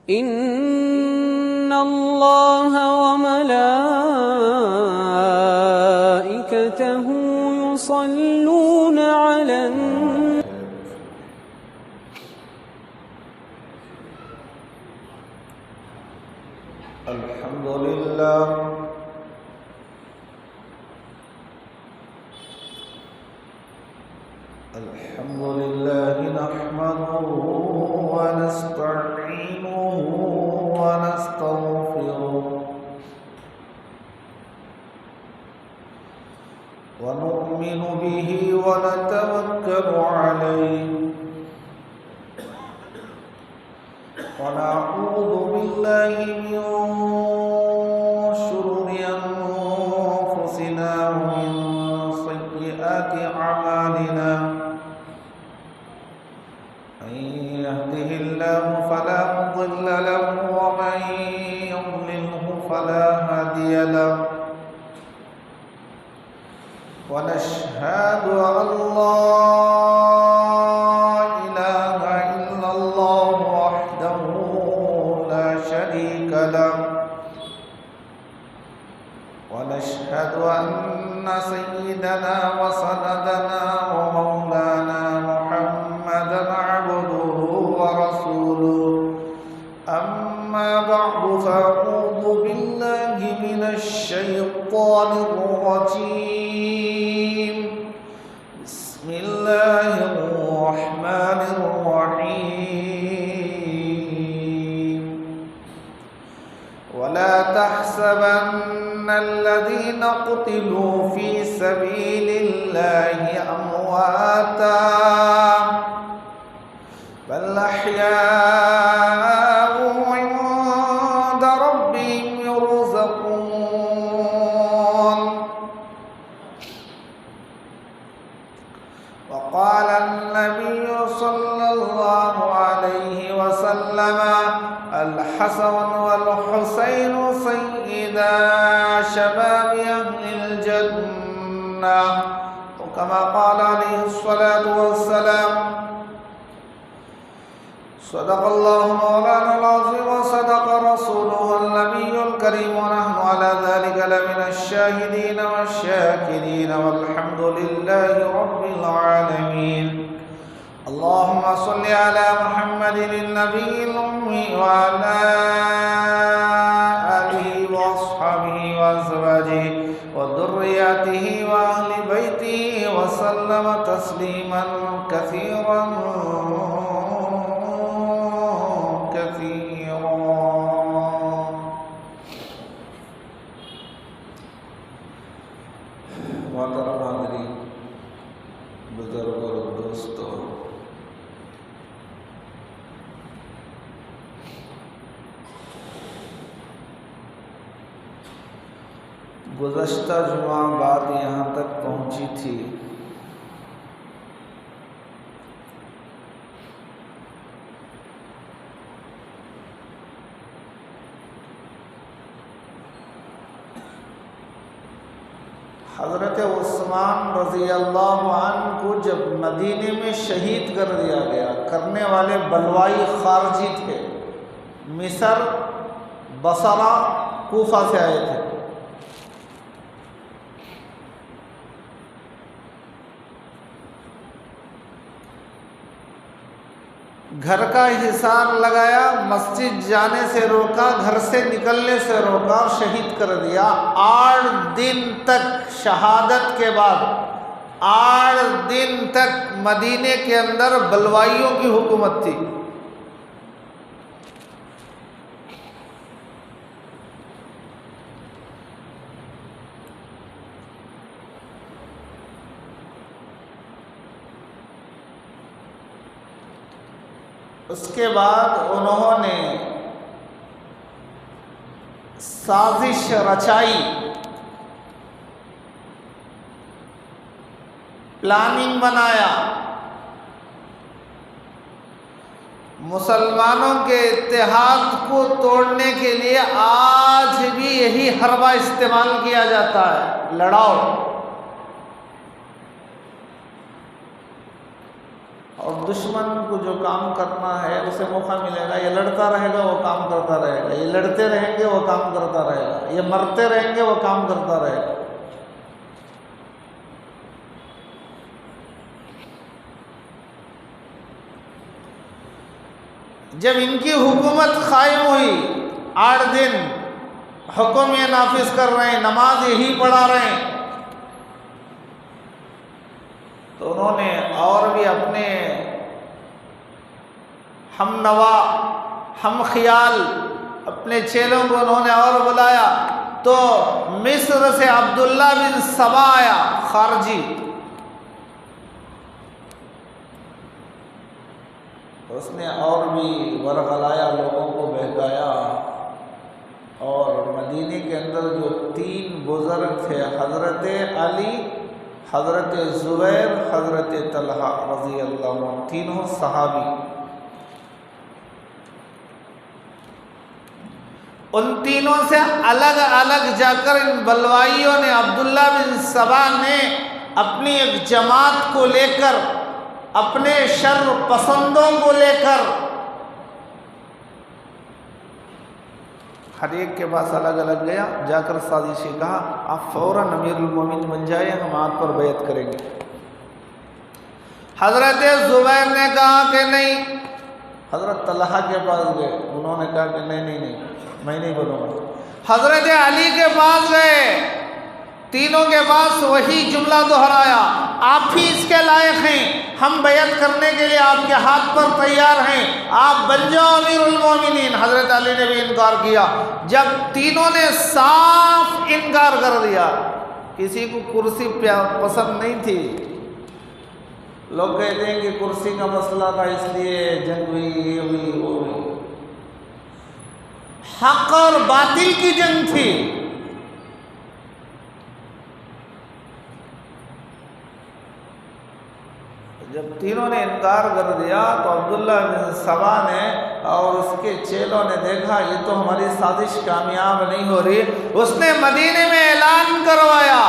إن الله وملائكته يصلون على النبي. الحمد لله نحمده ونستعينه ونستغفره ونؤمن به ونتوكل عليه ونعوذ بالله من شرور أنفسنا ومن سيئات أعمالنا. من يهده الله فلا مضل له ومن يضلله فلا هادي له. ونشهد أن لا إله إلا الله وحده لا شريك له. ونشهد أن سيدنا وسندنا ومولانا محمدا عبده ورسوله. أما بعد فأعوذ بالله من الشيطان الرجيم. بسم الله الرحمن الرحيم. ولا تحسبن الذين قتلوا في سبيل الله أمواتا بل أحياء عند ربهم يرزقون. وقال النبي صلى الله عليه وسلم: الحسن والحسين سيدا شباب أهل الجنة. وكما قال عليه الصلاة والسلام: صدق الله مولانا العظيم وصدق رسوله النبي الكريم ونحن على ذلك لمن الشاهدين والشاكرين والحمد لله رب العالمين. اللهم صل على محمد النبي الأمي وعلى آله وأصحابه وأزواجه وذرياته وأهل بيته وسلم تسليما كثيرا محترم حاضرین، بزرگ اور دوستو، گزشتہ جمعہ بات یہاں تک پہنچی تھی حضرت عثمان رضی اللہ عنہ کو جب مدینے میں شہید کر دیا گیا، کرنے والے بلوائی خارجی تھے، مصر، بصرہ، کوفہ سے آئے تھے۔ گھر کا حصار لگایا، مسجد جانے سے روکا، گھر سے نکلنے سے روکا، شہید کر دیا۔ 8 دن تک شہادت کے بعد 8 دن تک مدینے کے اندر بلوائیوں کی حکومت تھی۔ اس کے بعد انہوں نے سازش رچائی، پلاننگ بنایا، مسلمانوں کے اتحاد کو توڑنے کے لیے آج بھی یہی حربہ استعمال کیا جاتا ہے، لڑاؤ۔ اور دشمن کو جو کام کرنا ہے اسے موقع ملے گا، یہ لڑتا رہے گا وہ کام کرتا رہے گا، یہ لڑتے رہیں گے وہ کام کرتا رہے گا، یہ مرتے رہیں گے وہ کام کرتا رہے گا۔ جب ان کی حکومت قائم ہوئی 8 دن حکم یہ نافذ کر رہے ہیں، نماز یہی پڑھا رہے ہیں، تو انہوں نے اور بھی اپنے ہم نوا ہم خیال اپنے چیلوں کو انہوں نے اور بلایا، تو مصر سے عبداللہ بن سبا آیا خارجی، اس نے اور بھی ورغلایا، لوگوں کو بہکایا، اور مدینے کے اندر جو 3 بزرگ تھے، حضرت علی، حضرت زبیر، حضرت طلحہ رضی اللہ عنہ، تینوں صحابی، ان تینوں سے الگ الگ جا کر ان بلوائیوں نے، عبداللہ بن سبا نے اپنی ایک جماعت کو لے کر، اپنے شر پسندوں کو لے کر، ہر ایک کے پاس الگ الگ گیا، جا کر سازشی کہا آپ فوراً امیر المومنین بن جائیں، ہم آپ پر بیعت کریں گے۔ حضرت زبیر نے کہا کہ نہیں، حضرت طلحہ کے پاس گئے، انہوں نے کہا کہ نہیں میں نہیں بنوں گا۔ حضرت علی کے پاس گئے، تینوں کے پاس وہی جملہ دہرایا، آپ ہی اس کے لائق ہیں، ہم بیعت کرنے کے لیے آپ کے ہاتھ پر تیار ہیں، آپ بن جاؤ امیر المومنین۔ حضرت علی نے بھی انکار کیا۔ جب تینوں نے صاف انکار کر دیا، کسی کو کرسی پسند نہیں تھی، لوگ کہتے ہیں کہ کرسی کا مسئلہ تھا اس لیے جنگ ہوئی، یہ ہوئی وہ ہوئی، حق اور باطل کی جنگ تھی۔ جب تینوں نے انکار کر دیا تو عبداللہ بن سبا نے اور اس کے چیلوں نے دیکھا یہ تو ہماری سازش کامیاب نہیں ہو رہی، اس نے مدینے میں اعلان کروایا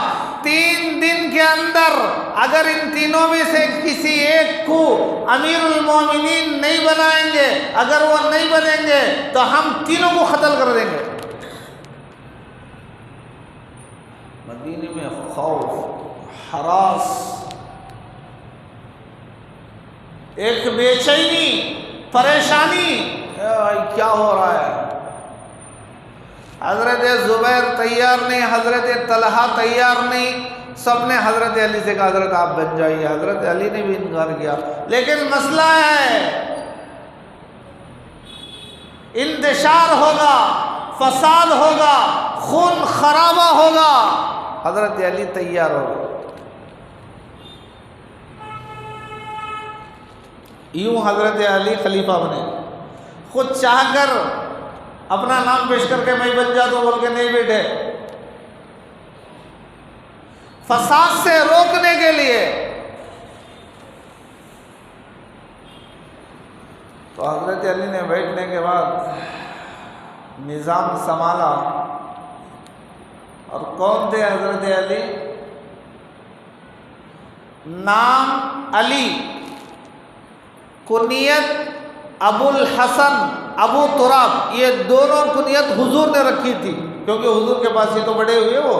3 دن کے اندر اگر ان تینوں میں سے کسی ایک کو امیر المومنین نہیں بنائیں گے، اگر وہ نہیں بنیں گے تو ہم تینوں کو قتل کر دیں گے۔ مدینے میں خوف، ہراس، ایک بے چینی، پریشانی، کیا ہو رہا ہے؟ حضرت زبیر تیار نہیں، حضرت طلحہ تیار نہیں، سب نے حضرت علی سے کہا حضرت آپ بن جائیے، حضرت علی نے بھی انکار کیا۔ لیکن مسئلہ ہے انتشار ہوگا، فساد ہوگا، خون خرابہ ہوگا، حضرت علی تیار ہو گئے۔ یوں حضرت علی خلیفہ بنے، خود چاہ کر اپنا نام پیش کر کے میں بن جاتا ہوں بول کے نہیں بیٹھے، فساد سے روکنے کے لیے۔ تو حضرت علی نے بیٹھنے کے بعد نظام سنبھالا، اور کون تھے حضرت علی؟ نام علی، کنیت ابو الحسن، ابو تراب، یہ دونوں کنیت حضور نے رکھی تھی، کیونکہ حضور کے پاس ہی تو بڑے ہوئے، وہ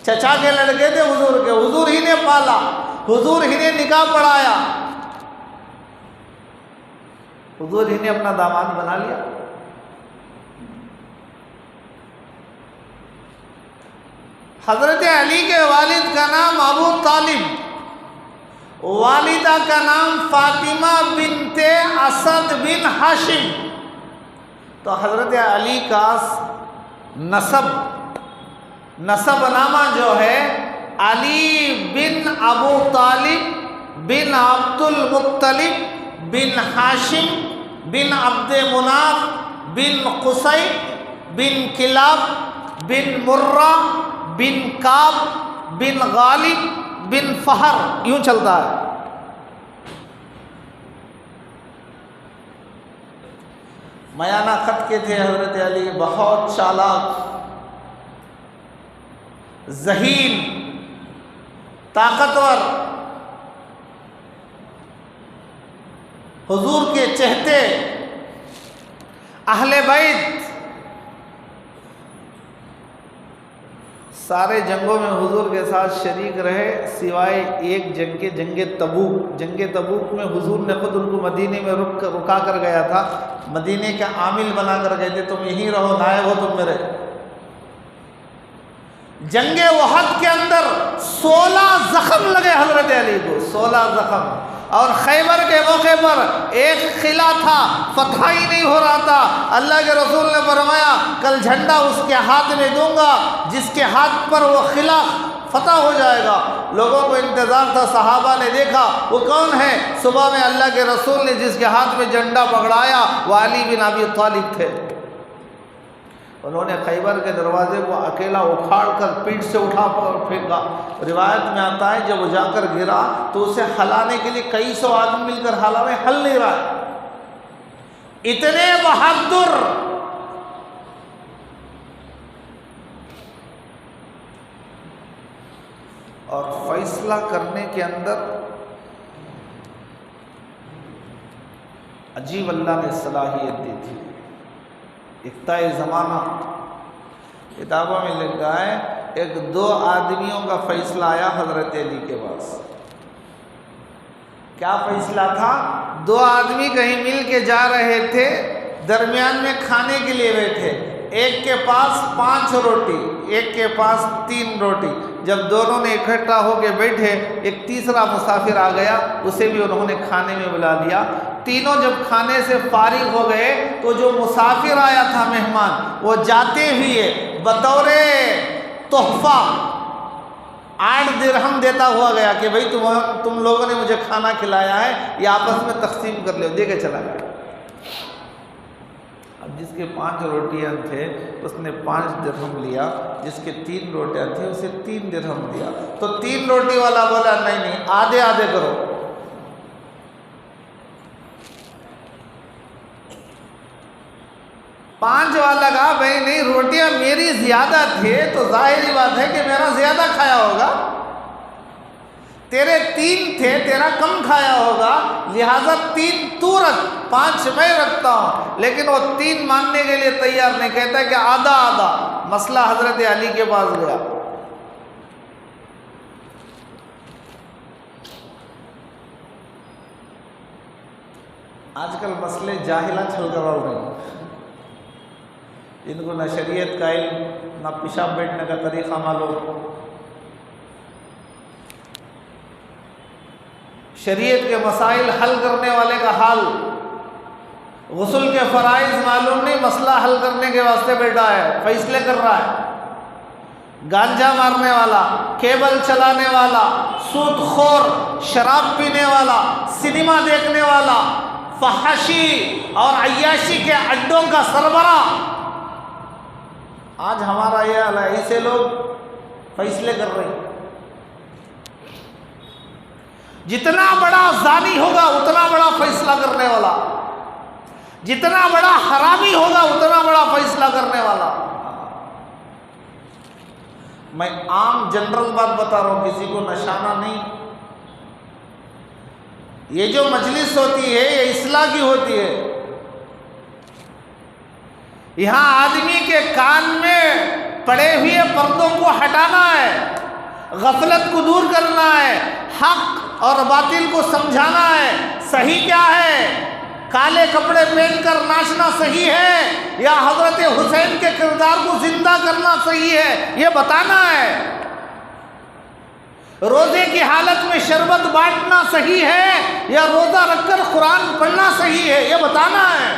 چچا کے لڑکے تھے حضور کے، حضور ہی نے پالا، حضور ہی نے نکاح پڑھایا، حضور ہی نے اپنا داماد بنا لیا۔ حضرت علی کے والد کا نام ابو طالب، والدہ کا نام فاطمہ بنت اسد بن ہاشم۔ تو حضرت علی کا نسب نامہ جو ہے علی بن ابو طالب بن عبد المطلب بن ہاشم بن عبد مناف بن قصی بن کلاب بن مرہ بن کعب بن غالب بن فہر، یوں چلتا ہے۔ میانہ خط کے تھے حضرت علی، بہت چالاک، ذہین، طاقتور، حضور کے چہتے اہل بیت سارے جنگوں میں حضور کے ساتھ شریک رہے سوائے ایک جنگ تبوک۔ جنگ تبوک میں حضور نے خود ان کو مدینے میں رکا کر گیا تھا، مدینے کے عامل بنا کر گئے تھے، تم یہیں رہو، نائب ہو تم میرے۔ جنگ احد کے اندر 16 زخم لگے حضرت علی کو، 16 زخم۔ اور خیبر کے موقع پر ایک قلعہ تھا، فتح ہی نہیں ہو رہا تھا، اللہ کے رسول نے فرمایا کل جھنڈا اس کے ہاتھ میں دوں گا جس کے ہاتھ پر وہ قلعہ فتح ہو جائے گا۔ لوگوں کو انتظار تھا، صحابہ نے دیکھا وہ کون ہے، صبح میں اللہ کے رسول نے جس کے ہاتھ میں جھنڈا پکڑایا وہ علی بن ابی طالب تھے۔ انہوں نے خیبر کے دروازے کو اکیلا اکھاڑ کر پیٹھ سے اٹھا کر پھینکا۔ روایت میں آتا ہے جب وہ جا کر گرا تو اسے ہلانے کے لیے کئی سو آدمی مل کر ہلا میں ہل نہیں رہا ہے، اتنے بہادر۔ اور فیصلہ کرنے کے اندر عجیب اللہ نے صلاحیت دی تھی۔ اقتاء زمانہ کتابوں میں لکھا ہے ایک 2 آدمیوں کا فیصلہ آیا حضرت علی کے پاس۔ کیا فیصلہ تھا؟ 2 آدمی کہیں مل کے جا رہے تھے، درمیان میں کھانے کے لیے بیٹھے، ایک کے پاس 5 روٹی، ایک کے پاس 3 روٹی۔ جب دونوں نے اکٹھا ہو کے بیٹھے، ایک تیسرا مسافر آ گیا، اسے بھی انہوں نے کھانے میں بلا لیا۔ تینوں جب کھانے سے فارغ ہو گئے تو جو مسافر آیا تھا مہمان، وہ جاتے ہوئے بطور تحفہ 8 درہم دیتا ہوا گیا کہ بھائی تم لوگوں نے مجھے کھانا کھلایا ہے، یہ آپس میں تقسیم کر لو، دے کے چلا گیا۔ اب جس کے 5 روٹیاں تھے اس نے 5 درہم لیا، جس کے 3 روٹیاں تھیں اسے 3 درہم دیا۔ تو 3 روٹی والا بولا نہیں آدھے آدھے کرو۔ 5 والا کہا بھائی نہیں، روٹیاں میری زیادہ تھے تو ظاہری بات ہے کہ میرا زیادہ کھایا ہوگا، تیرے 3 تھے تیرا کم کھایا ہوگا، لہٰذا 3 تو رکھ، 5 میں رکھتا ہوں۔ لیکن وہ 3 ماننے کے لیے تیار نہیں، کہتا ہے کہ آدھا آدھا۔ مسئلہ حضرت علی کے پاس گیا۔ آج کل مسئلے جاہلہ چھل کر رہے ہیں، جن کو نہ شریعت کا علم نہ پیشاب بیٹھنے کا طریقہ معلوم۔ شریعت کے مسائل حل کرنے والے کا حال، غسل کے فرائض معلوم نہیں، مسئلہ حل کرنے کے واسطے بیٹھا ہے، فیصلے کر رہا ہے۔ گانجا مارنے والا، کیبل چلانے والا، سود خور، شراب پینے والا، سنیما دیکھنے والا، فحاشی اور عیاشی کے اڈوں کا سربراہ، آج ہمارا یہ حال ہے، ایسے لوگ فیصلے کر رہے ہیں۔ جتنا بڑا زانی ہوگا اتنا بڑا فیصلہ کرنے والا، جتنا بڑا حرامی ہوگا اتنا بڑا فیصلہ کرنے والا۔ میں عام جنرل بات بتا رہا ہوں، کسی کو نشانہ نہیں۔ یہ جو مجلس ہوتی ہے یہ اصلاح کی ہوتی ہے، یہاں آدمی کے کان میں پڑے ہوئے پردوں کو ہٹانا ہے، غفلت کو دور کرنا ہے، حق اور باطل کو سمجھانا ہے۔ صحیح کیا ہے؟ کالے کپڑے پہن کر ناچنا صحیح ہے یا حضرت حسین کے کردار کو زندہ کرنا صحیح ہے، یہ بتانا ہے۔ روزے کی حالت میں شربت بانٹنا صحیح ہے یا روزہ رکھ کر قرآن پڑھنا صحیح ہے، یہ بتانا ہے۔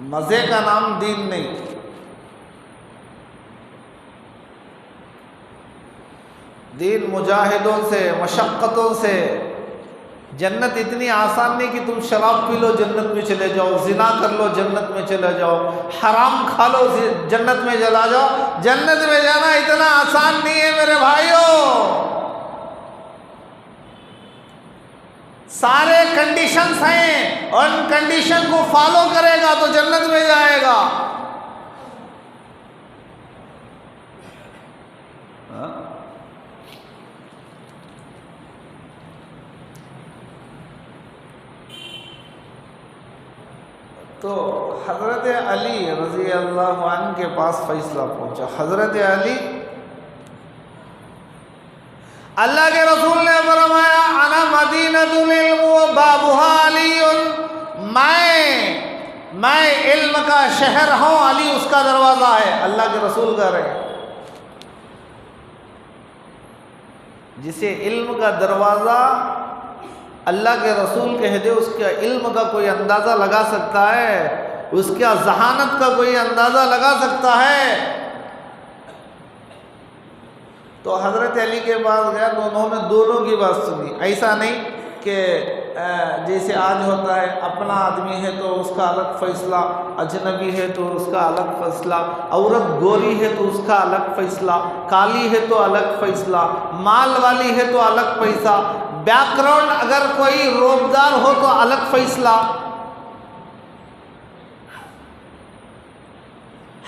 مزے کا نام دین نہیں۔ دین مجاہدوں سے، مشقتوں سے۔ جنت اتنی آسان نہیں کہ تم شراب پی لو جنت میں چلے جاؤ، زنا کر لو جنت میں چلے جاؤ، حرام کھا لو جنت میں چلا جاؤ۔ جنت میں جانا اتنا آسان نہیں ہے میرے بھائیوں، سارے کنڈیشنز ہیں، اور ان کنڈیشن کو فالو کرے گا تو جنت میں جائے گا۔ تو حضرت علی رضی اللہ عنہ کے پاس فیصلہ پہنچا. حضرت علی، اللہ کے رسول نے فرمایا انا مدینۃ العلم و بابها علی، میں علم کا شہر ہوں، علی اس کا دروازہ ہے. اللہ کے رسول کہہ رہے ہیں جسے علم کا دروازہ اللہ کے رسول کہہ دے، اس کے علم کا کوئی اندازہ لگا سکتا ہے؟ اس کا ذہانت کا کوئی اندازہ لگا سکتا ہے؟ تو حضرت علی کے پاس گیا تو انہوں نے دونوں کی بات سنی. ایسا نہیں کہ جیسے آج ہوتا ہے، اپنا آدمی ہے تو اس کا الگ فیصلہ، اجنبی ہے تو اس کا الگ فیصلہ، عورت گوری ہے تو اس کا الگ فیصلہ، کالی ہے تو الگ فیصلہ، مال والی ہے تو الگ پیسہ، بیک گراؤنڈ اگر کوئی روبدار ہو تو الگ فیصلہ.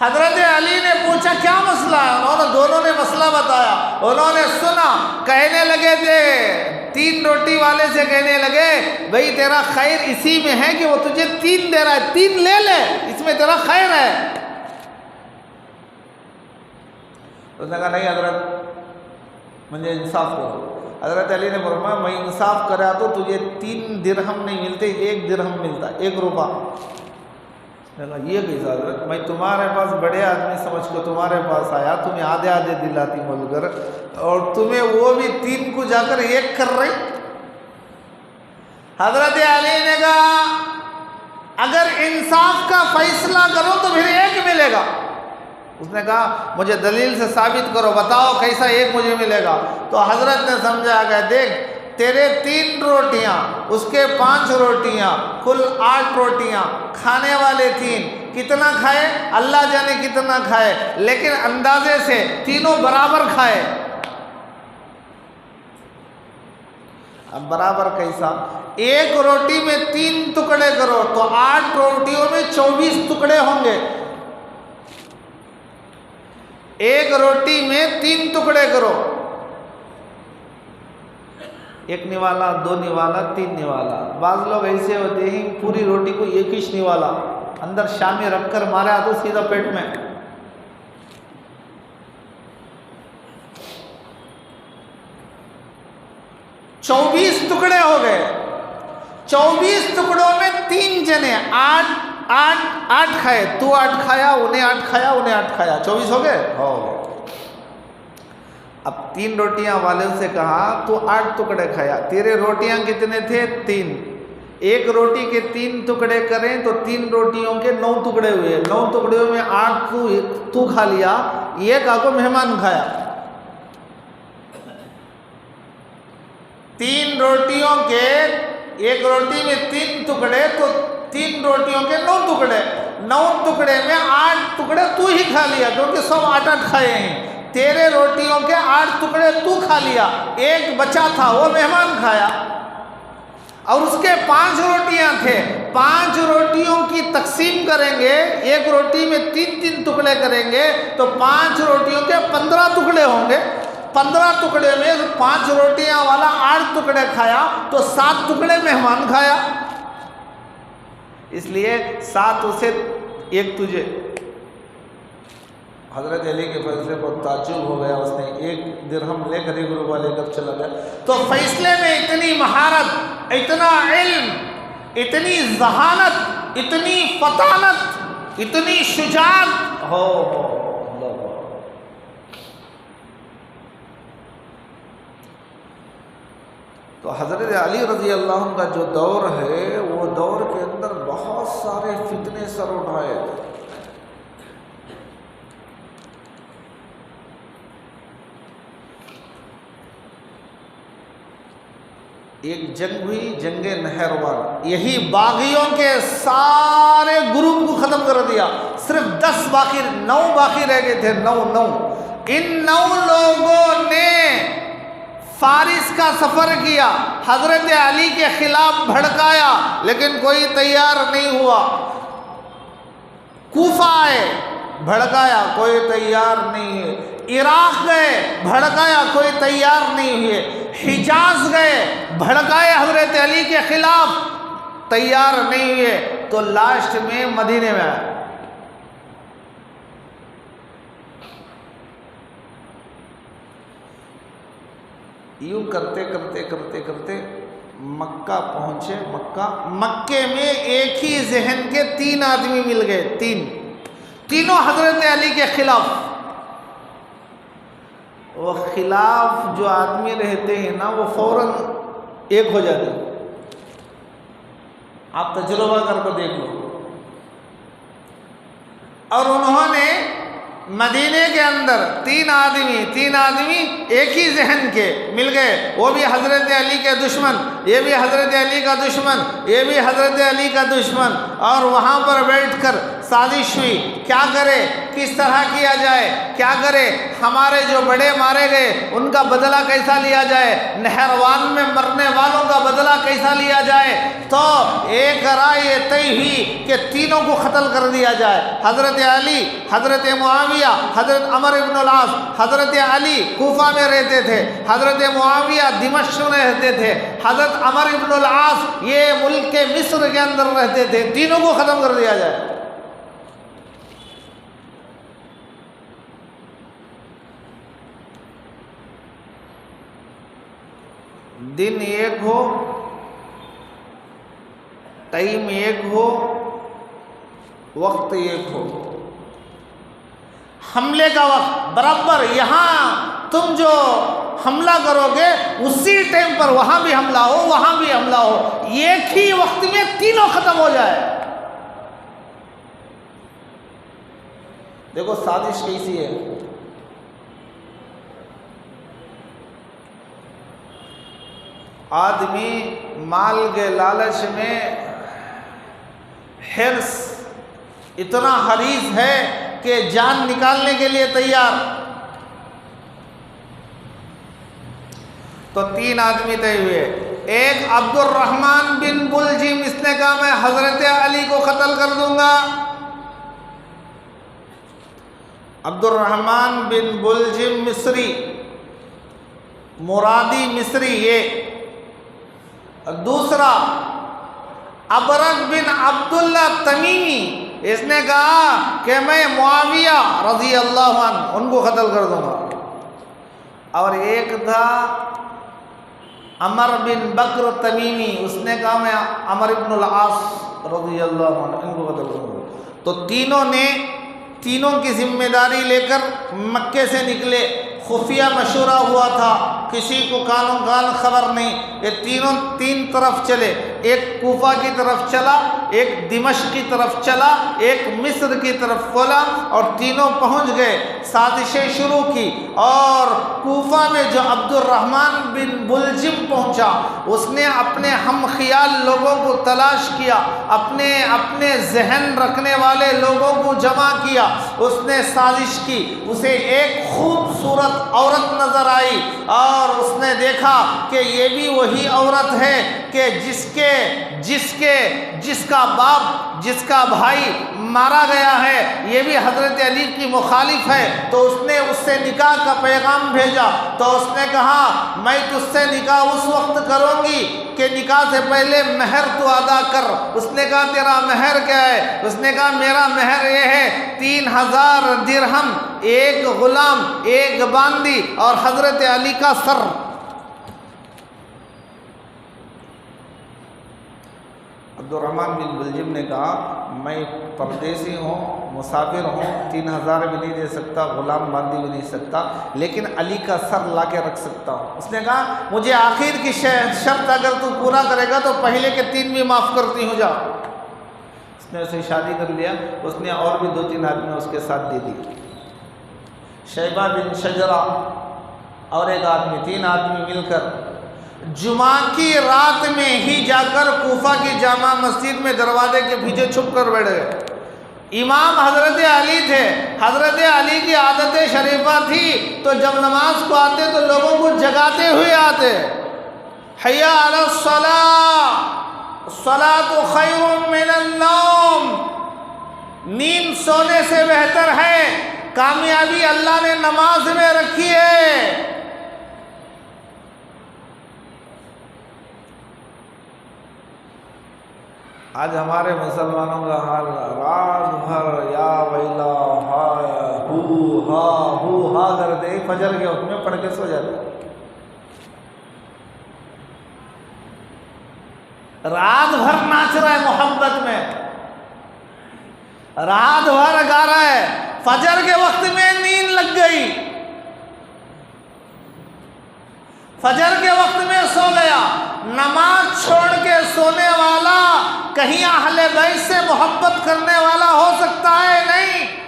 حضرت علی نے پوچھا کیا مسئلہ ہے؟ دونوں نے مسئلہ بتایا. انہوں نے سنا، کہنے لگے تھے، 3 روٹی والے سے کہنے لگے بھئی تیرا خیر اسی میں ہے کہ وہ تجھے 3 دے رہا ہے، 3 لے لے، اس میں تیرا خیر ہے. اس نے کہا نہیں حضرت، مجھے انصاف کرو. حضرت علی نے فرمایا میں انصاف کرا تو تجھے 3 درہم نہیں ملتے، 1 درہم ملتا، 1 روپہ. یہ کیسا حضرت؟ میں تمہارے پاس بڑے آدمی سمجھ کو تمہارے پاس آیا، تمہیں آدھے آدھے دلاتی مل کر، اور تمہیں وہ بھی 3 کو جا کر 1 کر رہی. حضرت علی نے کہا اگر انصاف کا فیصلہ کرو تو پھر 1 ملے گا. اس نے کہا مجھے دلیل سے ثابت کرو، بتاؤ کیسا 1 مجھے ملے گا. تو حضرت نے سمجھا کہ دیکھ تیرے 3 روٹیاں، اس کے 5 روٹیاں، کل 8 روٹیاں، کھانے والے 3، کتنا کھائے اللہ جانے کتنا کھائے، لیکن اندازے سے تینوں برابر کھائے. اب برابر کیسا؟ 1 روٹی میں 3 ٹکڑے کرو تو 8 روٹیوں میں 24 ٹکڑے ہوں گے. 1 روٹی میں 3 ٹکڑے کرو، 1 نوالا، 2 نوالا، 3 نوالا. بعض لوگ ایسے ہوتے ہیں پوری روٹی کو 1 نوالا اندر شامی رکھ کر مارا تو سیدھا پیٹ میں. چوبیس ٹکڑے ہو گئے. 24 ٹکڑوں میں 3 جنے، 8 کھائے. تو 8 کھایا، انہیں 8 کھایا، انہیں 8 کھایا، 24 ہو گئے. ہو گئے. اب 3 روٹیاں والے سے کہا تو 8 ٹکڑے کھایا، تیرے روٹیاں کتنے تھے؟ 3. 1 روٹی کے 3 ٹکڑے کریں تو 3 روٹیوں کے 9 ٹکڑے ہوئے. 9 ٹکڑوں میں 8 تو کھا لیا، 1 کو مہمان کھایا. 3 روٹیوں کے 1 روٹی میں 3 ٹکڑے تو 3 روٹیوں کے 9 ٹکڑے. 9 ٹکڑے میں 8 ٹکڑے تو ہی کھا لیا کیونکہ سب 8 کھائے ہیں. تیرے روٹیوں کے 8 ٹکڑے تو کھا لیا، 1 بچا تھا وہ مہمان کھایا. اور اس کے 5 روٹیاں تھے، 5 روٹیوں کی تقسیم کریں گے، 1 روٹی میں 3 ٹکڑے کریں گے تو 5 روٹیوں کے 15 ٹکڑے ہوں گے. 15 ٹکڑے میں 5 روٹیاں والا 8 ٹکڑے کھایا تو 7 ٹکڑے مہمان کھایا. اس لیے 7 اسے 1 تجھے. حضرت علی کے فیصلے پر تعجب ہو گیا. اس نے 1 درہم لے کر 1 روپیہ لے کر چلا گیا. تو فیصلے میں اتنی مہارت، اتنا علم، اتنی ذہانت، اتنی فطانت، اتنی شجاعت ہو. تو حضرت علی رضی اللہ عنہ کا جو دور ہے، وہ دور کے اندر بہت سارے فتنے سر اٹھائے. ایک جنگ ہوئی، جنگ نہروان. یہی باغیوں کے سارے گروپ کو ختم کر دیا. صرف 10 باقی، 9 باقی رہ گئے تھے. 9. ان 9 لوگوں نے فارس کا سفر کیا، حضرت علی کے خلاف بھڑکایا، لیکن کوئی تیار نہیں ہوا. کوفہ آئے، بھڑکایا، کوئی تیار نہیں ہے. عراق گئے، بھڑکایا، کوئی تیار نہیں ہوئے. حجاز گئے، بھڑکائے حضرت علی کے خلاف، تیار نہیں ہوئے تو لاسٹ میں مدینے میں آئے. یوں کرتے کرتے کرتے کرتے مکہ پہنچے. مکے میں ایک ہی ذہن کے 3 آدمی مل گئے. تینوں حضرت علی کے خلاف. وہ خلاف جو آدمی رہتے ہیں نا وہ فوراً ایک ہو جاتے ہیں. آپ تجربہ کر کے دیکھ لو. اور انہوں نے مدینے کے اندر 3 آدمی ایک ہی ذہن کے مل گئے. وہ بھی حضرت علی کے دشمن, یہ بھی حضرت علی کا دشمن, یہ بھی حضرت علی کا دشمن. اور وہاں پر بیٹھ کر سازش ہوئی, کیا کرے, کس طرح کیا جائے, کیا کرے, ہمارے جو بڑے مارے گئے ان کا بدلہ کیسا لیا جائے, نہروان میں مرنے والوں کا بدلہ کیسا لیا جائے. تو ایک رائے یہ طے ہوئی کہ تینوں کو قتل کر دیا جائے. حضرت علی, حضرت معاویہ, حضرت عمر ابن العاص. حضرت علی کوفہ میں رہتے تھے, حضرت معاویہ دمشق میں رہتے تھے, حضرت عمر ابن العاص یہ ملک کے مصر کے اندر رہتے تھے. تینوں کو ختم کر دیا جائے. دن ایک ہو, ٹائم ایک ہو, وقت ایک ہو. حملے کا وقت برابر, یہاں تم جو حملہ کرو گے اسی ٹائم پر وہاں بھی حملہ ہو, وہاں بھی حملہ ہو, ایک ہی وقت میں تینوں ختم ہو جائے. دیکھو سازش کیسی ہے. آدمی مال کے لالچ میں حرص اتنا حریص ہے کہ جان نکالنے کے لیے تیار. تو 3 آدمی طے ہوئے. ایک عبد الرحمن بن بلجم, اس نے کہا میں حضرت علی کو قتل کر دوں گا. عبد الرحمن بن بلجم مصری, مرادی مصری یہ. دوسرا ابرق بن عبداللہ تمیمی, اس نے کہا کہ میں معاویہ رضی اللہ عنہ ان کو قتل کر دوں گا. اور ایک تھا عمر بن بکر تمیمی, اس نے کہا میں عمر ابن العاص رضی اللہ عنہ ان کو قتل کروں گا. تو تینوں کی ذمہ داری لے کر مکے سے نکلے. خفیہ مشورہ ہوا تھا, کسی کو کانوں کان خبر نہیں. یہ تینوں 3 طرف چلے. ایک کوفہ کی طرف چلا, ایک دمشق کی طرف چلا, ایک مصر کی طرف کھولا, اور تینوں پہنچ گئے. سازشیں شروع کی. اور کوفہ میں جو عبد الرحمن بن بلجم پہنچا, اس نے اپنے ہم خیال لوگوں کو تلاش کیا, اپنے ذہن رکھنے والے لوگوں کو جمع کیا. اس نے سازش کی. اسے ایک خوبصورت عورت نظر آئی, اور اس نے دیکھا کہ یہ بھی وہی عورت ہے کہ جس کا باپ, جس کا بھائی مارا گیا ہے, یہ بھی حضرت علی کی مخالف ہے. تو اس نے اس سے نکاح کا پیغام بھیجا. تو اس نے کہا میں تجھ سے نکاح اس وقت کروں گی کہ نکاح سے پہلے مہر تو ادا کر. اس نے کہا تیرا مہر کیا ہے؟ اس نے کہا میرا مہر یہ ہے 3000 درہم, ایک غلام, ایک باندی اور حضرت علی کا سر. عبد الرحمن بن بلجم نے کہا میں پردیسی ہوں, مسافر ہوں, 3000 بھی نہیں دے سکتا, غلام باندی بھی نہیں سکتا, لیکن علی کا سر لا کے رکھ سکتا ہوں. اس نے کہا مجھے آخر کی شرط اگر تو پورا کرے گا تو پہلے کے 3 بھی معاف کرتی ہوں, جا. اس نے اسے شادی کر لیا. اس نے اور بھی 2-3 آدمی اس کے ساتھ دے دی. شیبہ بن شجرہ اور ایک آدمی, 3 آدمی مل کر جمعہ کی رات میں ہی جا کر کوفہ کی جامع مسجد میں دروازے کے پیچھے چھپ کر بیٹھ گئے. امام حضرت علی تھے. حضرت علی کی عادت شریفہ تھی تو جب نماز کو آتے تو لوگوں کو جگاتے ہوئے آتے. حی علی الصلاۃ, الصلاۃ خیر من النوم, نیند سونے سے بہتر ہے. کامیابی اللہ نے نماز میں رکھی ہے. آج ہمارے مسلمانوں کا حال رات بھر یا ویلا ہا کرتے ہی فجر کے وقت میں پڑھ کے سو جاتے، رات بھر ناچ رہا ہے محبت میں، رات بھر گا رہا ہے، فجر کے وقت میں نیند لگ گئی، فجر کے وقت میں سو گیا۔ نماز چھوڑ کے سونے والا کہیں اہل بیت سے محبت کرنے والا ہو سکتا ہے؟ نہیں۔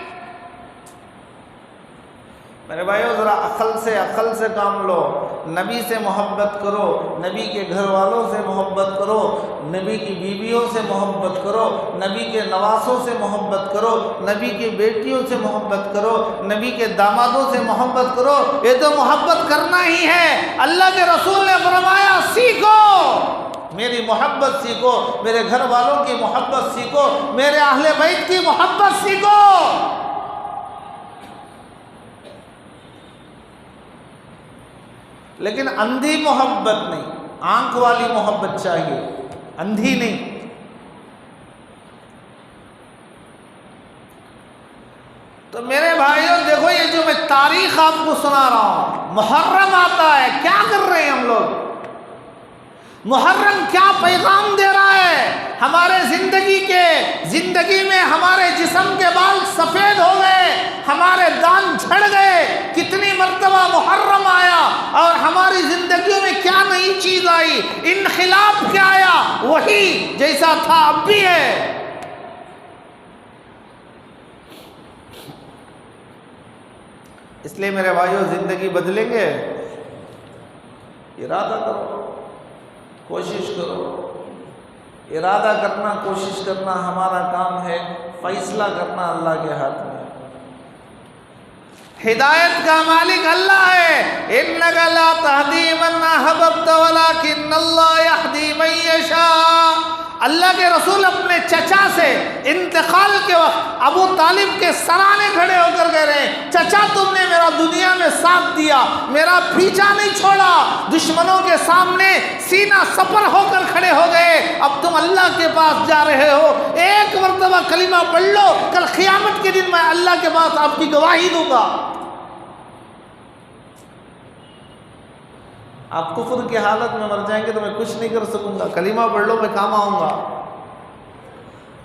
میرے بھائیو ذرا عقل سے کام لو، نبی سے محبت کرو، نبی کے گھر والوں سے محبت کرو، نبی کی بیویوں سے محبت کرو، نبی کے نواسوں سے محبت کرو، نبی کی بیٹیوں سے محبت کرو، نبی کے دامادوں سے محبت کرو۔ یہ تو محبت کرنا ہی ہے۔ اللہ کے رسول نے فرمایا سیکھو، میری محبت سیکھو، میرے گھر والوں کی محبت سیکھو، میرے اہل بیت کی محبت سیکھو۔ لیکن اندھی محبت نہیں، آنکھ والی محبت چاہیے، اندھی نہیں۔ تو میرے بھائیوں دیکھو، یہ جو میں تاریخ آپ کو سنا رہا ہوں، محرم آتا ہے، کیا کر رہے ہیں ہم لوگ؟ محرم کیا پیغام دے رہا ہے؟ ہمارے زندگی میں ہمارے جسم کے بال سفید ہو گئے، ہمارے دان جھڑ گئے، کتنی مرتبہ محرم آیا اور ہماری زندگیوں میں کیا نئی چیز آئی، انقلاب کیا آیا؟ وہی جیسا تھا اب بھی ہے۔ اس لیے میرے بھائیوں زندگی بدلیں گے، ارادہ کرو، کوشش کرو، ارادہ کرنا، کوشش کرنا ہمارا کام ہے، فیصلہ کرنا اللہ کے ہاتھ میں۔ ہدایت کا مالک اللہ ہے۔ اِنَّكَ لَا تَهْدِي مَنْ أَحْبَبْتَ وَلَكِنَّ اللَّهَ يَهْدِي مَن يَشَاءُ۔ اللہ کے رسول اپنے چچا سے انتقال کے وقت ابو طالب کے سرانے کھڑے ہو کر کہہ رہے ہیں، چچا تم نے میرا دنیا میں ساتھ دیا، میرا پیچھا نہیں چھوڑا، دشمنوں کے سامنے سینہ سپر ہو کر کھڑے ہو گئے، اب تم اللہ کے پاس جا رہے ہو، ایک مرتبہ کلمہ پڑھ لو، کل قیامت کے دن میں اللہ کے پاس آپ کی گواہی دوں گا۔ آپ کفر کی حالت میں مر جائیں گے تو میں کچھ نہیں کر سکوں گا، کلمہ پڑھ لو میں کام آؤں گا۔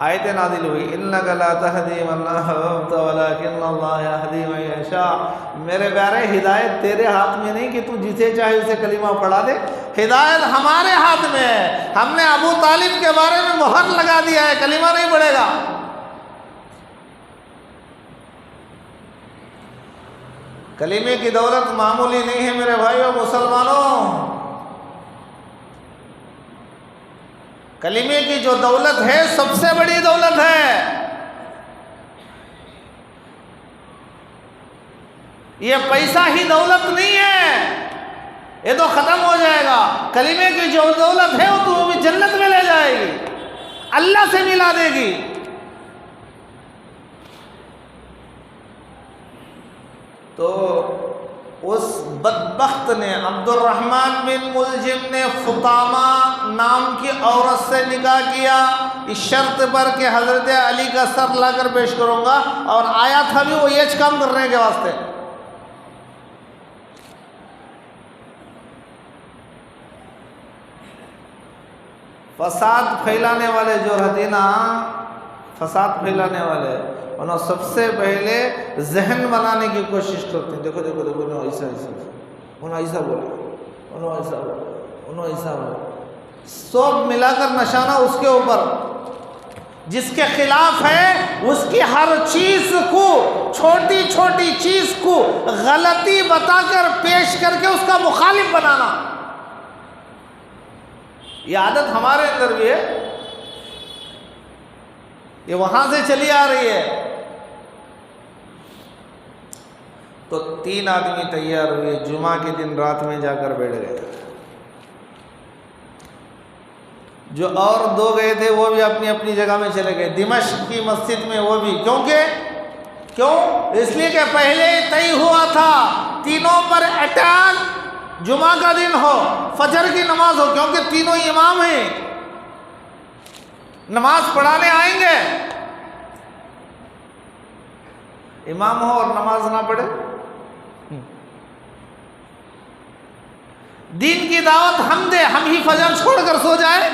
آیت نازل ہوئی، اِنَّكَ لَا تَهْدِي مَنْ أَحْبَبْتَ وَلَكِنَّ اللَّهَ يَهْدِي مَن يَشَاءُ۔ میرے پیارے، ہدایت تیرے ہاتھ میں نہیں کہ تو جسے چاہے اسے کلمہ پڑھا دے، ہدایت ہمارے ہاتھ میں ہے۔ ہم نے ابو طالب کے بارے میں مہر لگا دیا ہے، کلمہ نہیں پڑھے گا۔ کلمے کی دولت معمولی نہیں ہے میرے بھائیوں مسلمانوں۔ کلمے کی جو دولت ہے سب سے بڑی دولت ہے۔ یہ پیسہ ہی دولت نہیں ہے، یہ تو ختم ہو جائے گا۔ کلمے کی جو دولت ہے وہ تمہیں جنت میں لے جائے گی، اللہ سے ملا دے گی۔ تو اس بدبخت نے، عبد الرحمن بن ملجم نے فطامہ نام کی عورت سے نکاح کیا، اس شرط پر کہ حضرت علی کا سر لا کر پیش کروں گا، اور آیا تھا بھی وہ یہ کام کرنے کے واسطے۔ فساد پھیلانے والے جو رہتے نا، فساد پھیلانے والے، انہوں سب سے پہلے ذہن بنانے کی کوشش کرتے ہیں، دیکھو دیکھو دیکھو انہوں ایسا ایسا بولا، انہوں ایسا بولا، انہوں ایسا بولا، سب ملا کر نشانہ اس کے اوپر، جس کے خلاف ہے اس کی ہر چیز کو، چھوٹی چھوٹی چیز کو غلطی بتا کر پیش کر کے اس کا مخالف بنانا۔ یہ عادت ہمارے اندر بھی ہے، یہ وہاں سے چلی آ رہی ہے۔ تو 3 آدمی تیار ہوئے، جمعہ کے دن رات میں جا کر بیٹھ گئے، جو اور 2 گئے تھے وہ بھی اپنی اپنی جگہ میں چلے گئے، دمشق کی مسجد میں وہ بھی، کیوں؟ اس لیے کہ پہلے طے ہوا تھا تینوں پر اٹیک، جمعہ کا دن ہو، فجر کی نماز ہو، کیونکہ تینوں امام ہیں۔ نماز پڑھانے آئیں گے، امام ہو اور نماز نہ پڑھے؟ دین کی دعوت ہم دیں، ہم ہی فجر چھوڑ کر سو جائیں؟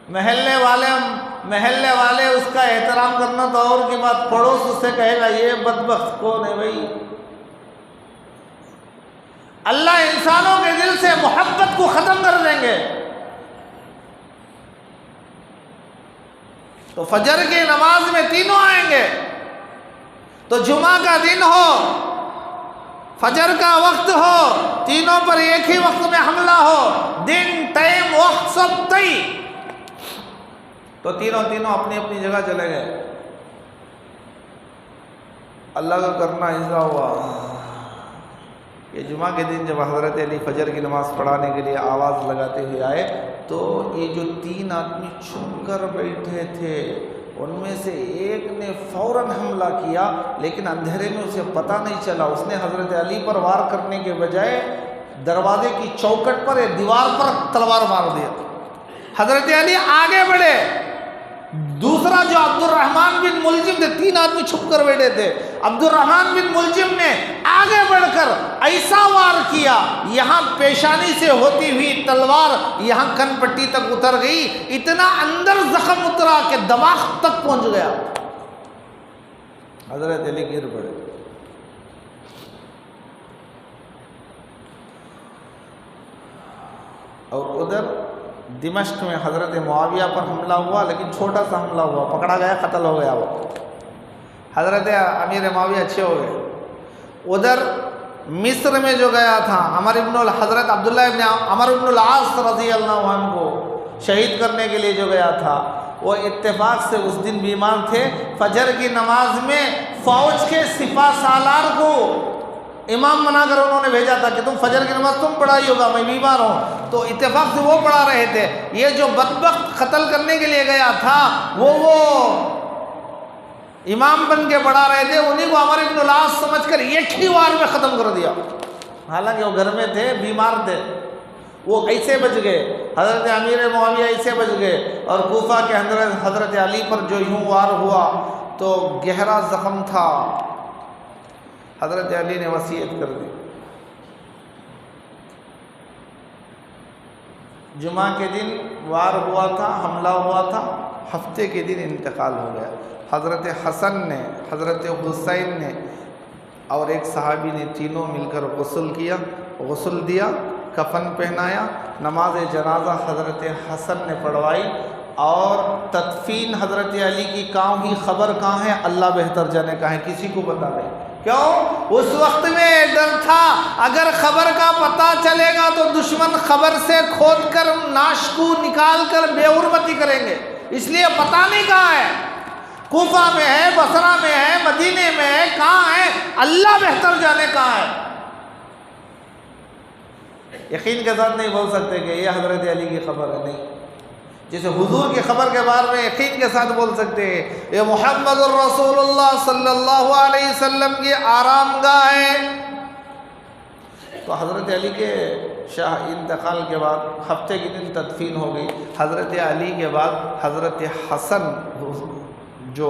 محلے والے اس کا احترام کرنا تو اور کی بات، پڑوس اس سے کہے گا یہ بدبخت کون ہے بھائی؟ اللہ انسانوں کے دل سے محبت کو ختم کر دیں گے۔ تو فجر کی نماز میں تینوں آئیں گے، تو جمعہ کا دن ہو، فجر کا وقت ہو، تینوں پر ایک ہی وقت میں حملہ ہو، دن ٹائم وقت سب طے، تو تینوں اپنی اپنی جگہ چلے گئے۔ اللہ کا کرنا ایسا ہوا کہ جمعہ کے دن جب حضرت علی فجر کی نماز پڑھانے کے لیے آواز لگاتے ہوئے آئے تو یہ جو 3 آدمی چھپ کر بیٹھے تھے ان میں سے ایک نے فوراً حملہ کیا، لیکن اندھیرے میں اسے پتہ نہیں چلا، اس نے حضرت علی پر وار کرنے کے بجائے دروازے کی چوکٹ پر یا دیوار پر تلوار مار دیا۔ حضرت علی آگے بڑھے، دوسرا جو عبد الرحمن بن ملجم تھے، 3 آدمی چھپ کر بیٹھے تھے، عبد الرحمن بن ملجم نے آگے بڑھ کر ایسا وار کیا، یہاں پیشانی سے ہوتی ہوئی تلوار یہاں کن پٹی تک اتر گئی، اتنا اندر زخم اترا کہ دماغ تک پہنچ گیا، حضرت علی گر پڑے۔ اور ادھر دمشق میں حضرت معاویہ پر حملہ ہوا، لیکن چھوٹا سا حملہ ہوا، پکڑا گیا، قتل ہو گیا وہ، حضرت امیر معاویہ اچھے ہو گئے۔ ادھر مصر میں جو گیا تھا حضرت عبداللہ ابن عمر بن العاص رضی اللہ عنہ کو شہید کرنے کے لیے جو گیا تھا، وہ اتفاق سے اس دن بیمار تھے، فجر کی نماز میں فوج کے سپہ سالار کو امام بنا کر انہوں نے بھیجا تھا کہ تم فجر کی نماز تم پڑھائی ہوگا، میں بیمار ہوں، تو اتفاق سے وہ پڑھا رہے تھے۔ یہ جو بدبخت قتل کرنے کے لیے گیا تھا وہ امام بن کے پڑھا رہے تھے، انہیں کو عمر بن العاص سمجھ کر ایک ہی وار میں ختم کر دیا، حالانکہ وہ گھر میں تھے، بیمار تھے، وہ ایسے بچ گئے، حضرت امیر معاویہ ایسے بچ گئے۔ اور کوفہ کے حضرت علی پر جو یوں وار ہوا تو گہرا زخم تھا، حضرت علی نے وصیت کر دی، جمعہ کے دن وار ہوا تھا، حملہ ہوا تھا، ہفتے کے دن انتقال ہو گیا۔ حضرت حسن نے، حضرت حسین نے اور ایک صحابی نے تینوں مل کر غسل کیا، غسل دیا، کفن پہنایا، نماز جنازہ حضرت حسن نے پڑھوائی، اور تدفین حضرت علی کی کہاں ہوئی، خبر کہاں ہے اللہ بہتر جانے کہاں ہے، کسی کو پتہ نہیں۔ کیوں؟ اس وقت میں ڈر تھا اگر خبر کا پتہ چلے گا تو دشمن خبر سے کھود کر ناش کو نکال کر بے حرمتی کریں گے، اس لیے پتہ نہیں کہاں ہے، کوفہ میں ہے، بصرہ میں ہے، مدینے میں ہے، کہاں ہے اللہ بہتر جانے کہاں ہے۔ یقین کے ساتھ نہیں بول سکتے کہ یہ حضرت علی کی خبر ہے، نہیں، جیسے حضور کی خبر کے بارے میں یقین کے ساتھ بول سکتے ہیں یہ محمد الرسول اللہ صلی اللہ علیہ وسلم کی آرام گاہ ہے۔ تو حضرت علی کے شاہ انتقال کے بعد ہفتے کے دن تدفین ہو گئی، حضرت علی کے بعد حضرت حسن جو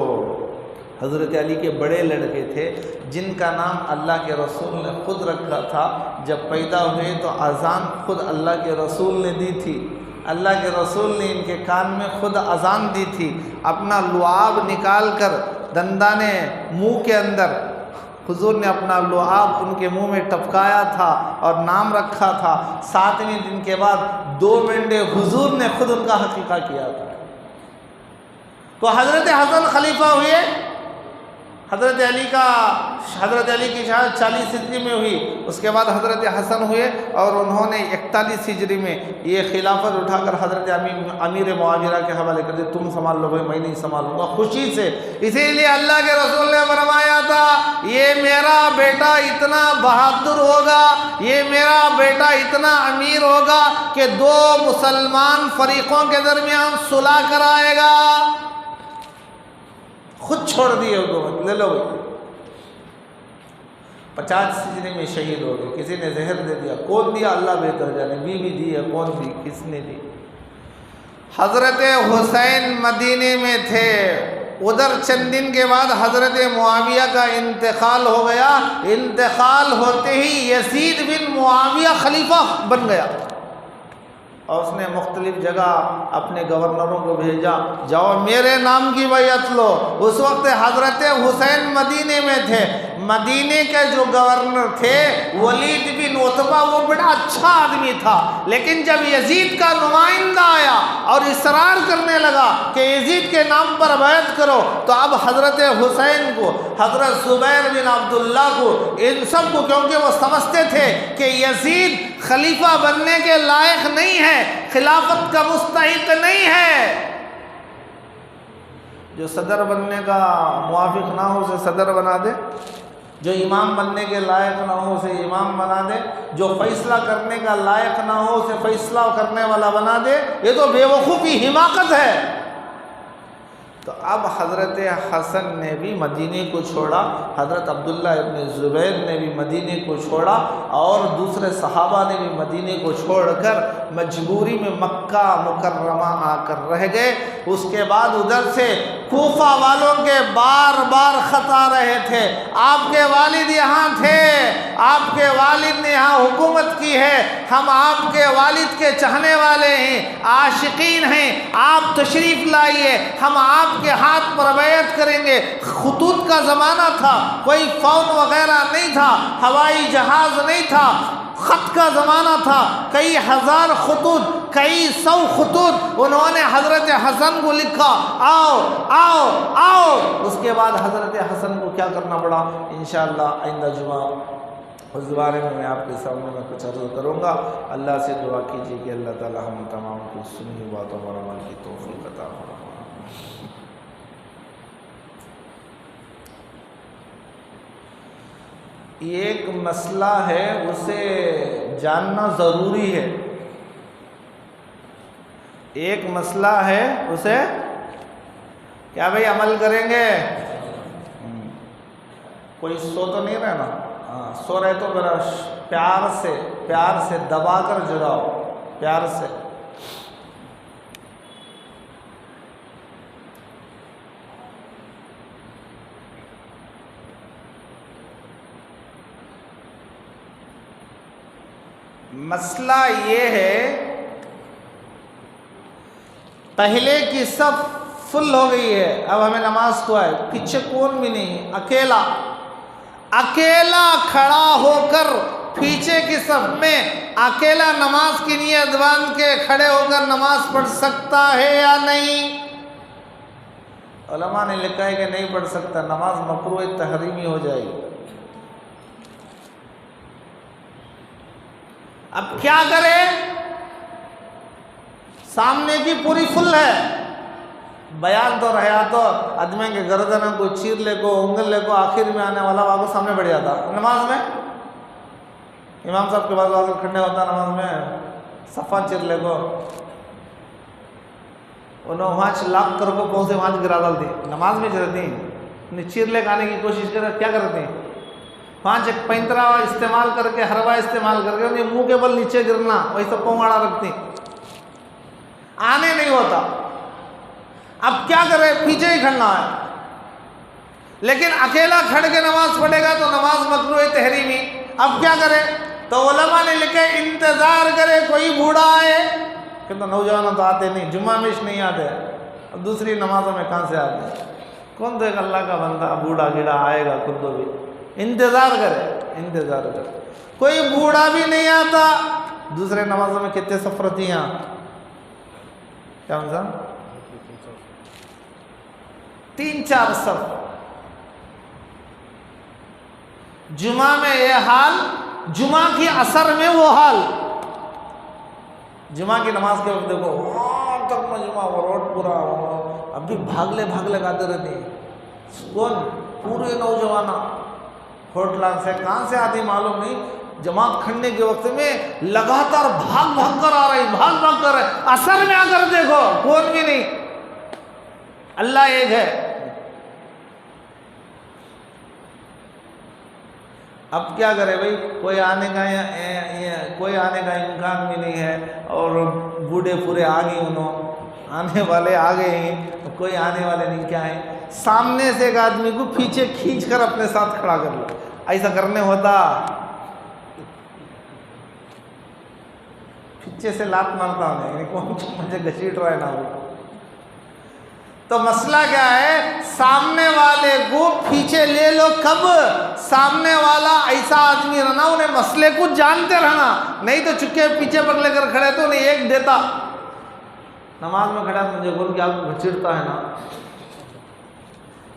حضرت علی کے بڑے لڑکے تھے، جن کا نام اللہ کے رسول نے خود رکھا تھا، جب پیدا ہوئے تو اذان خود اللہ کے رسول نے دی تھی، اللہ کے رسول نے ان کے کان میں خود اذان دی تھی، اپنا لعاب نکال کر دندانے منہ کے اندر حضور نے اپنا لعاب ان کے منہ میں ٹپکایا تھا اور نام رکھا تھا، 7ویں دن کے بعد 2 مینڈے حضور نے خود ان کا حقیقہ کیا تھا۔ تو حضرت حسن خلیفہ ہوئے، حضرت علی کی شہادت 40 ہجری میں ہوئی، اس کے بعد حضرت حسن ہوئے اور انہوں نے 41 ہجری میں یہ خلافت اٹھا کر حضرت امیر معاویہ کے حوالے کر دیا، تم سنبھال لو بھائی، میں نہیں سنبھالوں گا، خوشی سے۔ اسی لیے اللہ کے رسول نے فرمایا تھا یہ میرا بیٹا اتنا بہادر ہوگا، یہ میرا بیٹا اتنا امیر ہوگا کہ 2 مسلمان فریقوں کے درمیان صلح کرائے گا۔ خود چھوڑ دیے حکومت، لے لو بھائی، 50 ہجری میں شہید ہو گئے، کسی نے زہر دے دیا، کون دیا اللہ بہتر جانے، بیوی دی ہے، کون دی، کس نے دی۔ حضرت حسین مدینے میں تھے، ادھر چند دن کے بعد حضرت معاویہ کا انتقال ہو گیا، انتقال ہوتے ہی یزید بن معاویہ خلیفہ بن گیا، اور اس نے مختلف جگہ اپنے گورنروں کو بھیجا، جاؤ میرے نام کی بیعت لو۔ اس وقت حضرت حسین مدینے میں تھے، مدینے کے جو گورنر تھے ولید بن عتبہ، وہ بڑا اچھا آدمی تھا، لیکن جب یزید کا نمائندہ آیا اور اصرار کرنے لگا کہ یزید کے نام پر بیعت کرو، تو اب حضرت حسین کو، حضرت زبیر بن عبداللہ کو، ان سب کو، کیونکہ وہ سمجھتے تھے کہ یزید خلیفہ بننے کے لائق نہیں ہے، خلافت کا مستحق نہیں ہے، جو صدر بننے کا موافق نہ ہو اسے صدر بنا دے، جو امام بننے کے لائق نہ ہو اسے امام بنا دے، جو فیصلہ کرنے کا لائق نہ ہو اسے فیصلہ کرنے والا بنا دے، یہ تو بے وقوفی، حماقت ہے۔ تو اب حضرت حسن نے بھی مدینے کو چھوڑا، حضرت عبداللہ ابن زبیر نے بھی مدینے کو چھوڑا، اور دوسرے صحابہ نے بھی مدینے کو چھوڑ کر مجبوری میں مکہ مکرمہ آ کر رہ گئے۔ اس کے بعد ادھر سے کوفہ والوں کے بار بار خط آ رہے تھے، آپ کے والد یہاں تھے، آپ کے والد نے یہاں حکومت کی ہے، ہم آپ کے والد کے چاہنے والے ہیں، عاشقین ہیں، آپ تشریف لائیے، ہم آپ کے ہاتھ پر بیعت کریں گے۔ خطوط کا زمانہ تھا، کوئی فون وغیرہ نہیں تھا، ہوائی جہاز نہیں تھا، خط کا زمانہ تھا، کئی ہزار خطوط، کئی سو خطوط انہوں نے حضرت حسن کو لکھا، آؤ آؤ آؤ۔ اس کے بعد حضرت حسن کو کیا کرنا پڑا، انشاءاللہ آئندہ جمعہ اس بارے میں آپ کے سامنے میں کچھ عرض کروں گا۔ اللہ سے دعا کیجیے کہ اللہ تعالی ہم تمام کی سنی ہوئی باتوں پر عمل کی توفیق عطا فرمائے۔ ایک مسئلہ ہے، اسے جاننا ضروری ہے، ایک مسئلہ ہے، اسے کیا بھائی عمل کریں گے؟ کوئی سو تو نہیں رہنا، سو رہے تو میرا پیار سے دبا کر جگاؤ، پیار سے۔ مسئلہ یہ ہے، پہلے کی صف فل ہو گئی ہے، اب ہمیں نماز کو آئے، پیچھے کون بھی نہیں، اکیلا کھڑا ہو کر پیچھے کی صف میں اکیلا نماز کی نیت باندھ کے کھڑے ہو کر نماز پڑھ سکتا ہے یا نہیں؟ علماء نے لکھا ہے کہ نہیں پڑھ سکتا، نماز مکروہ تحریمی ہو جائے گی۔ اب کیا کرے؟ سامنے کی پوری فل ہے، بیان تو رہا تو آدمی کے گردن کو چیر لے کو انگل لے کو آخر میں آنے والا وہاں کو سامنے بڑھ جاتا نماز میں، امام صاحب کے بعد آ کر کھڑے ہوتا نماز میں، صفا چیر لے کو انہوں وہاں لاکھ کر کو پہنچے وہاں گرا ڈالتی نماز میں چلتی ہیں، چیر لے کے آنے کی کوشش کر کیا کرتے ہیں، پانچ ایک پینترا استعمال کر کے، ہروا استعمال کر کے انہیں منہ کے بل نیچے گرنا، وہی سب پاؤں آڑا رکھتی، آنے نہیں ہوتا۔ اب کیا کرے؟ پیچھے ہی کھڑنا ہے، لیکن اکیلا کھڑ کے نماز پڑھے گا تو نماز مکروہ تحریمی۔ اب کیا کرے؟ تو علماء نے لکھے انتظار کرے کوئی بوڑھا آئے، کہ تو نوجوانوں تو آتے نہیں، جمعہ میں نہیں آتے، اب دوسری نمازوں میں کہاں سے آتے ہیں؟ کون تو ایک اللہ کا بندہ بوڑھا گیڑا آئے گا، خود بھی انتظار کرے، کوئی بوڑھا بھی نہیں آتا۔ دوسرے نمازوں میں کتنے صف رہتی ہیں؟ کیا مطلب؟ 3-4 صف۔ جمعہ میں یہ حال، جمعہ کی اثر میں وہ حال، جمعہ کی نماز کے وقت دیکھو وہاں تک مجمع، وہ روڈ پورا، اب بھی بھاگ لے گاتے رہتے ہیں، کون؟ پورے نوجوان ہوٹلان سے کہاں سے آتی معلوم نہیں، جماعت کھڑنے کے وقت میں لگاتار بھاگ کر آ رہے، اثر میں آ کر دیکھو کون بھی نہیں، اللہ ایک ہے۔ اب کیا کرے بھائی؟ کوئی آنے کا امکان بھی نہیں ہے، اور بوڑھے پورے آ گئی، انہوں آنے والے آ گئے ہیں، کوئی آنے والے نہیں، کیا ہے سامنے سے ایک آدمی کو پیچھے کھینچ کر اپنے ساتھ کھڑا کر لو. ایسا کرنے ہوتا پیچھے سے لات مارتا ہوں نہیں، کون مجھے گھسیٹ رہا ہے نا وہ. تو مسئلہ کیا ہے، سامنے والے کو پیچھے لے لو. کب؟ سامنے والا ایسا آدمی رہنا انہیں مسئلے کو جانتے رہنا، نہیں تو چکے پیچھے پکڑ کر کھڑے تو انہیں ایک دیتا. نماز میں کھڑا مجھے بول کے آپ کو گھسیٹتا ہے نا،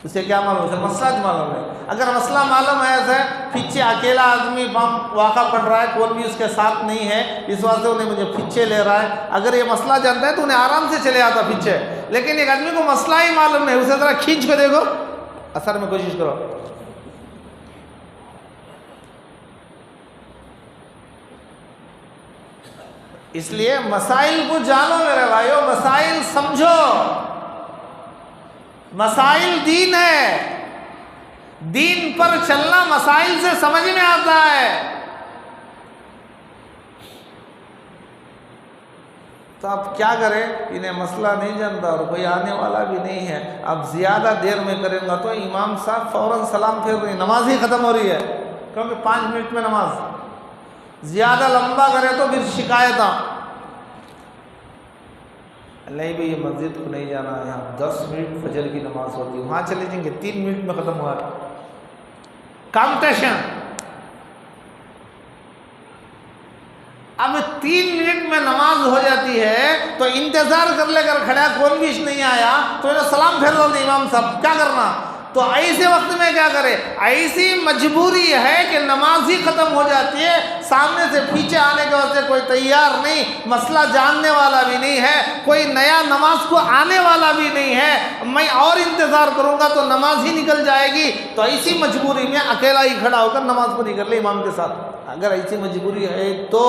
اسے کیا معلوم؟ اسے مسئلہ معلوم ہے. اگر مسئلہ معلوم ہے ایسا ہے پیچھے اکیلا آدمی واقع پڑ رہا ہے، کوئی بھی اس کے ساتھ نہیں ہے، اس واسطے انہیں مجھے پیچھے لے رہا ہے، اگر یہ مسئلہ جانتا ہے تو انہیں آرام سے چلے آتا پیچھے. لیکن ایک آدمی کو مسئلہ ہی معلوم نہیں، اسے ذرا کھینچ کے دیکھو، اثر میں کوشش کرو. اس لیے مسائل کو جانو میرے بھائیو، مسائل سمجھو. مسائل دین ہے، دین پر چلنا مسائل سے سمجھ میں آتا ہے. تو اب کیا کریں، انہیں مسئلہ نہیں جانتا اور کوئی آنے والا بھی نہیں ہے. اب زیادہ دیر میں کریں گا تو امام صاحب فوراً سلام پھیر رہی، نماز ہی ختم ہو رہی ہے، کیونکہ 5 منٹ میں نماز. زیادہ لمبا کرے تو پھر شکایت نہیں بھئی، یہ مسجد کو نہیں جانا ہے، یہاں 10 منٹ فجر کی نماز ہوتی ہے، وہاں چلے جائیں گے 3 منٹ میں ختم ہوا ہے. کمپٹیشن. اب 3 منٹ میں نماز ہو جاتی ہے تو انتظار کر لے کر کھڑا، کون بھی نہیں آیا تو انہیں سلام پھیر رہا امام صاحب، کیا کرنا؟ تو ایسے وقت میں کیا کرے؟ ایسی مجبوری ہے کہ نماز ہی ختم ہو جاتی ہے، سامنے سے پیچھے آنے کے واسطے کوئی تیار نہیں، مسئلہ جاننے والا بھی نہیں ہے، کوئی نیا نماز کو آنے والا بھی نہیں ہے، میں اور انتظار کروں گا تو نماز ہی نکل جائے گی. تو ایسی مجبوری میں اکیلا ہی کھڑا ہو کر نماز پوری کر لے امام کے ساتھ. اگر ایسی مجبوری ہے تو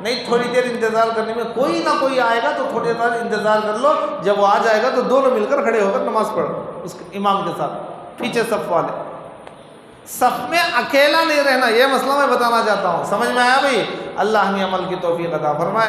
نہیں، تھوڑی دیر انتظار کرنے میں کوئی نہ کوئی آئے گا تو تھوڑی دیر انتظار کر لو، جب وہ آ جائے گا تو دونوں مل کر کھڑے ہو کر نماز پڑھو اس امام کے ساتھ. پیچھے صف والے، صف میں اکیلا نہیں رہنا، یہ مسئلہ میں بتانا چاہتا ہوں. سمجھ میں آیا بھائی؟ اللہ ہمیں عمل کی توفیق عطا فرمائے.